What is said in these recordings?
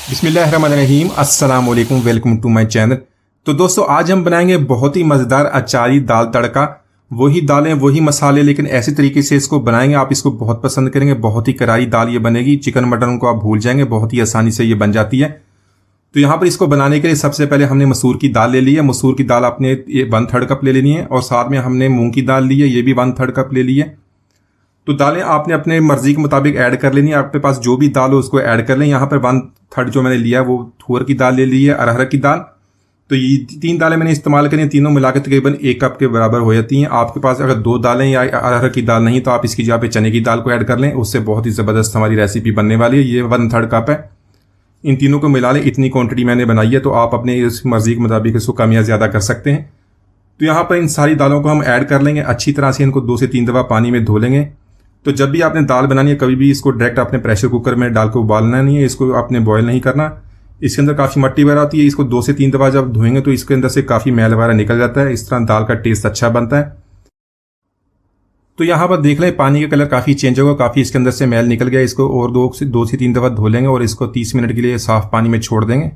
बिस्मिल्लाहिर्रहमानिर्रहीम, अस्सलाम वालेकुम, वेलकम टू माय चैनल। तो दोस्तों, आज हम बनाएंगे बहुत ही मज़ेदार अचारी दाल तड़का। वही दालें वही मसाले, लेकिन ऐसे तरीके से इसको बनाएंगे आप इसको बहुत पसंद करेंगे। बहुत ही करारी दाल ये बनेगी, चिकन मटन को आप भूल जाएंगे, बहुत ही आसानी से ये बन जाती है। तो यहाँ पर इसको बनाने के लिए सबसे पहले हमने मसूर की दाल ले ली है। मसूर की दाल आपने 1/3 कप ले लेनी है, और साथ में हमने मूंग की दाल ली है, ये भी 1/3 कप ले ली है। तो दालें आपने अपने मर्जी के मुताबिक ऐड कर लेनी है। आपके पास जो भी दाल हो उसको ऐड कर लें। यहाँ पर 1/3 जो मैंने लिया है वो तुअर की दाल ले ली है, अरहर की दाल। तो ये 3 दालें मैंने इस्तेमाल करी, तीनों मिलाकर तकरीबन 1 कप के बराबर हो जाती हैं। आपके पास अगर 2 दालें या अरहर की दाल नहीं तो आप इसकी जगह पे चने की दाल को ऐड कर लें, उससे बहुत ही ज़बरदस्त हमारी रेसिपी बनने वाली है। ये 1/3 कप है, इन तीनों को मिला लें। इतनी क्वांटिटी मैंने बनाई है, तो आप अपने इस मर्जी के मुताबिक इसको कम या ज़्यादा कर सकते हैं। तो यहाँ पर इन सारी दालों को हम ऐड कर लेंगे। अच्छी तरह से इनको 2 से 3 दफ़ा पानी में धो लेंगे। तो जब भी आपने दाल बनानी है, कभी भी इसको डायरेक्ट आपने प्रेशर कुकर में डाल के उबालना नहीं है, इसको आपने बॉयल नहीं करना। इसके अंदर काफ़ी मट्टी वगैरह आती है, इसको 2 से 3 दफ़ा जब धोएंगे तो इसके अंदर से काफ़ी मैल वगैरह निकल जाता है। इस तरह दाल का टेस्ट अच्छा बनता है। तो यहाँ पर देख लें, पानी का कलर काफ़ी चेंज होगा, काफ़ी इसके अंदर से मैल निकल गया। इसको और 2 से 3 दफ़ा धो लेंगे और इसको 30 मिनट के लिए साफ़ पानी में छोड़ देंगे।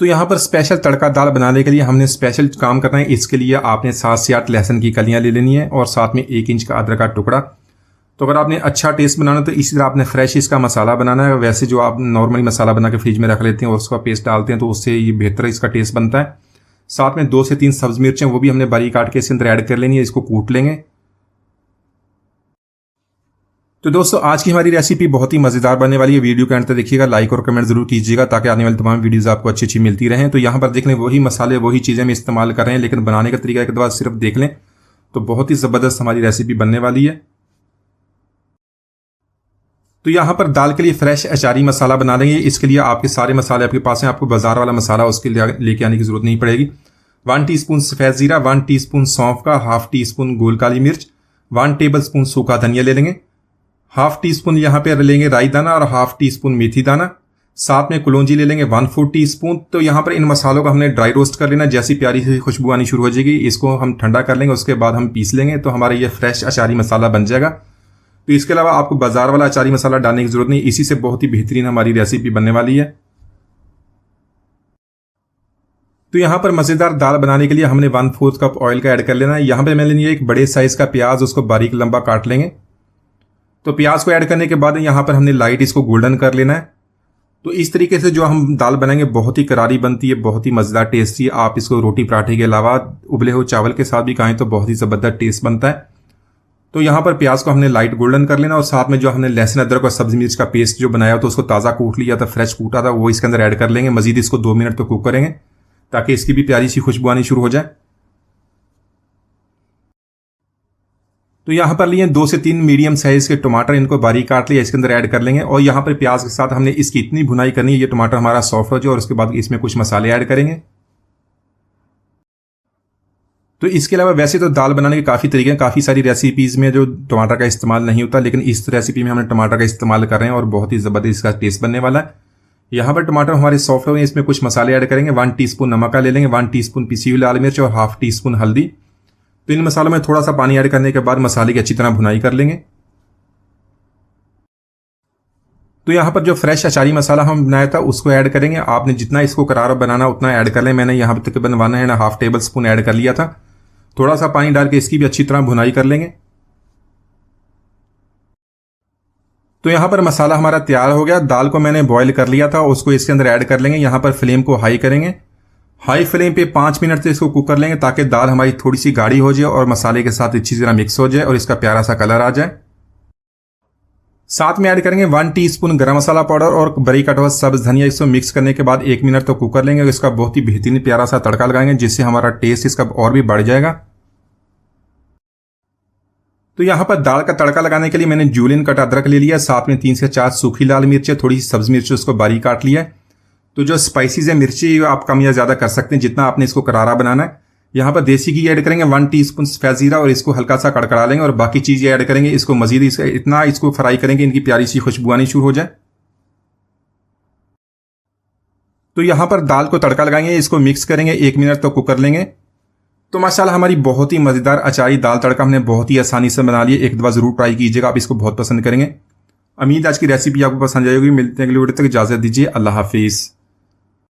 तो यहाँ पर स्पेशल तड़का दाल बनाने के लिए हमने स्पेशल काम करना है। इसके लिए आपने 7 से 8 लहसुन की कलियाँ ले लेनी है, और साथ में 1 इंच का अदरक का टुकड़ा। तो अगर आपने अच्छा टेस्ट बनाना तो इसी तरह आपने फ्रेश इसका मसाला बनाना है। वैसे जो आप नॉर्मली मसाला बना के फ्रिज में रख लेते हैं और उसका पेस्ट डालते हैं, तो उससे ये बेहतर इसका टेस्ट बनता है। साथ में 2 से 3 सब्ज मिर्चें, वो भी हमने बारीक काट के इसके अंदर ऐड कर लेनी है। इसको कूट लेंगे। तो दोस्तों, आज की हमारी रेसिपी बहुत ही मज़ेदार बनने वाली है। वीडियो के अंत तक देखिएगा, लाइक और कमेंट जरूर कीजिएगा ताकि आने वाली तमाम वीडियोस आपको अच्छी अच्छी मिलती रहें। तो यहाँ पर देख लें, वही मसाले वही चीज़ें हम इस्तेमाल कर रहे हैं, लेकिन बनाने का तरीका एक दफ़ा सिर्फ देख लें तो बहुत ही ज़बरदस्त हमारी रेसिपी बनने वाली है। तो यहाँ पर दाल के लिए फ्रेश अचारी मसाला बना लेंगे। इसके लिए आपके सारे मसाले आपके पास हैं, आपको बाजार वाला मसाला उसके लिए लेके आने की जरूरत नहीं पड़ेगी। 1 टीस्पून सफ़ेद ज़ीरा, 1 टीस्पून सौंफ का, 1/2 टीस्पून गोल काली मिर्च, 1 टेबलस्पून सूखा धनिया ले लेंगे, 1/2 टीस्पून यहाँ पे लेंगे राई दाना और 1/2 टीस्पून मेथी दाना। साथ में कुलौंजी ले लेंगे 1/4 टीस्पून। तो यहाँ पर इन मसालों को हमने ड्राई रोस्ट कर लेना। जैसी प्यारी सी खुशबू आनी शुरू हो जाएगी, इसको हम ठंडा कर लेंगे, उसके बाद हम पीस लेंगे, तो हमारा ये फ्रेश अचारी मसाला बन जाएगा। तो इसके अलावा आपको बाजार वाला अचारी मसाला डालने की जरूरत नहीं, इसी से बहुत ही बेहतरीन हमारी रेसिपी बनने वाली है। तो यहाँ पर मज़ेदार दाल बनाने के लिए हमने 1/4 कप ऑयल का ऐड कर लेना है। यहाँ पर मैंने लिया एक बड़े साइज का प्याज, उसको बारीक लंबा काट लेंगे। तो प्याज को ऐड करने के बाद यहाँ पर हमने लाइट इसको गोल्डन कर लेना है। तो इस तरीके से जो हम दाल बनाएंगे बहुत ही करारी बनती है, बहुत ही मज़ेदार टेस्टी है। आप इसको रोटी पराठे के अलावा उबले हुए चावल के साथ भी खाएं तो बहुत ही ज़बरदस्त टेस्ट बनता है। तो यहाँ पर प्याज को हमने लाइट गोल्डन कर लेना, और साथ में जो हमने लहसुन अदरक और सब्जी मिर्च का पेस्ट जो बनाया तो उसको ताज़ा कूट लिया था, फ्रेश कूटा था, वो इसके अंदर ऐड कर लेंगे। मजीद इसको 2 मिनट तो कुक करेंगे ताकि इसकी भी प्यारी सी खुशबू आनी शुरू हो जाए। तो यहाँ पर लिए 2 से 3 मीडियम साइज के टमाटर, इनको बारीक काट लिया, इसके अंदर ऐड कर लेंगे। और यहाँ पर प्याज के साथ हमने इसकी इतनी भुनाई करनी है ये टमाटर हमारा सॉफ्ट हो जाए, और उसके बाद इसमें कुछ मसाले ऐड करेंगे। तो इसके अलावा वैसे तो दाल बनाने के काफ़ी तरीके हैं, काफ़ी सारी रेसिपीज़ में जो टमाटर का इस्तेमाल नहीं होता, लेकिन इस रेसिपी में हमने टमाटर का इस्तेमाल कर रहे हैं और बहुत ही ज़बरदस्त इसका टेस्ट बनने वाला है। यहाँ पर टमाटर हमारे सॉफ्ट हो गए, इसमें कुछ मसाले ऐड करेंगे। 1 टीस्पून नमक का ले लेंगे, 1 टीस्पून पिसी हुई लाल मिर्च और 1/2 टीस्पून हल्दी। तो इन मसालों में थोड़ा सा पानी ऐड करने के बाद मसाले की अच्छी तरह भुनाई कर लेंगे। तो यहाँ पर जो फ्रेश अचारी मसाला हम बनाया था उसको ऐड करेंगे। आपने जितना इसको करारा बनाना उतना ऐड कर लें। मैंने यहाँ पर तकरीबन 1.5 टेबल स्पून ऐड कर लिया था। थोड़ा सा पानी डाल के इसकी भी अच्छी तरह भुनाई कर लेंगे। तो यहाँ पर मसाला हमारा तैयार हो गया। दाल को मैंने बॉईल कर लिया था, उसको इसके अंदर ऐड कर लेंगे। यहाँ पर फ्लेम को हाई करेंगे, हाई फ्लेम पे 5 मिनट से इसको कुक कर लेंगे ताकि दाल हमारी थोड़ी सी गाढ़ी हो जाए और मसाले के साथ अच्छी तरह मिक्स हो जाए और इसका प्यारा सा कलर आ जाए। साथ में ऐड करेंगे 1 टीस्पून गरम मसाला पाउडर और बारीक कटा हुआ सब्ज धनिया। इसको मिक्स करने के बाद 1 मिनट तो कुक कर लेंगे और इसका बहुत ही बेहतरीन प्यारा सा तड़का लगाएंगे, जिससे हमारा टेस्ट इसका और भी बढ़ जाएगा। तो यहाँ पर दाल का तड़का लगाने के लिए मैंने जूलियन कट अदरक ले लिया, साथ में 3 से 4 सूखी लाल मिर्चें, थोड़ी सी सब्ज मिर्च उसको बारीक काट लिया है। तो जो स्पाइसीज है मिर्ची आप कम या ज़्यादा कर सकते हैं जितना आपने इसको करारा बनाना है। यहाँ पर देसी घी ऐड करेंगे 1 टीस्पून सफ़ेद ज़ीरा और इसको हल्का सा कड़कड़ा लेंगे और बाकी चीज़ें ऐड करेंगे। इसको मजीद इतना इसको फ्राई करेंगे इनकी प्यारी सी खुशबू आनी शुरू हो जाए। तो यहाँ पर दाल को तड़का लगाएंगे, इसको मिक्स करेंगे, 1 मिनट तो कुक कर लेंगे। तो माशाल्लाह हमारी बहुत ही मज़ेदार अचारी दाल तड़का हमने बहुत ही आसानी से बना लिया। एक दफ़ा ज़रूर ट्राई कीजिएगा, आप इसको बहुत पसंद करेंगे। उम्मीद आज की रेसिपी आपको पसंद आएगी। मिलते हैं अगली वीडियो तक, इजाजत दीजिए, अल्लाह हाफिज।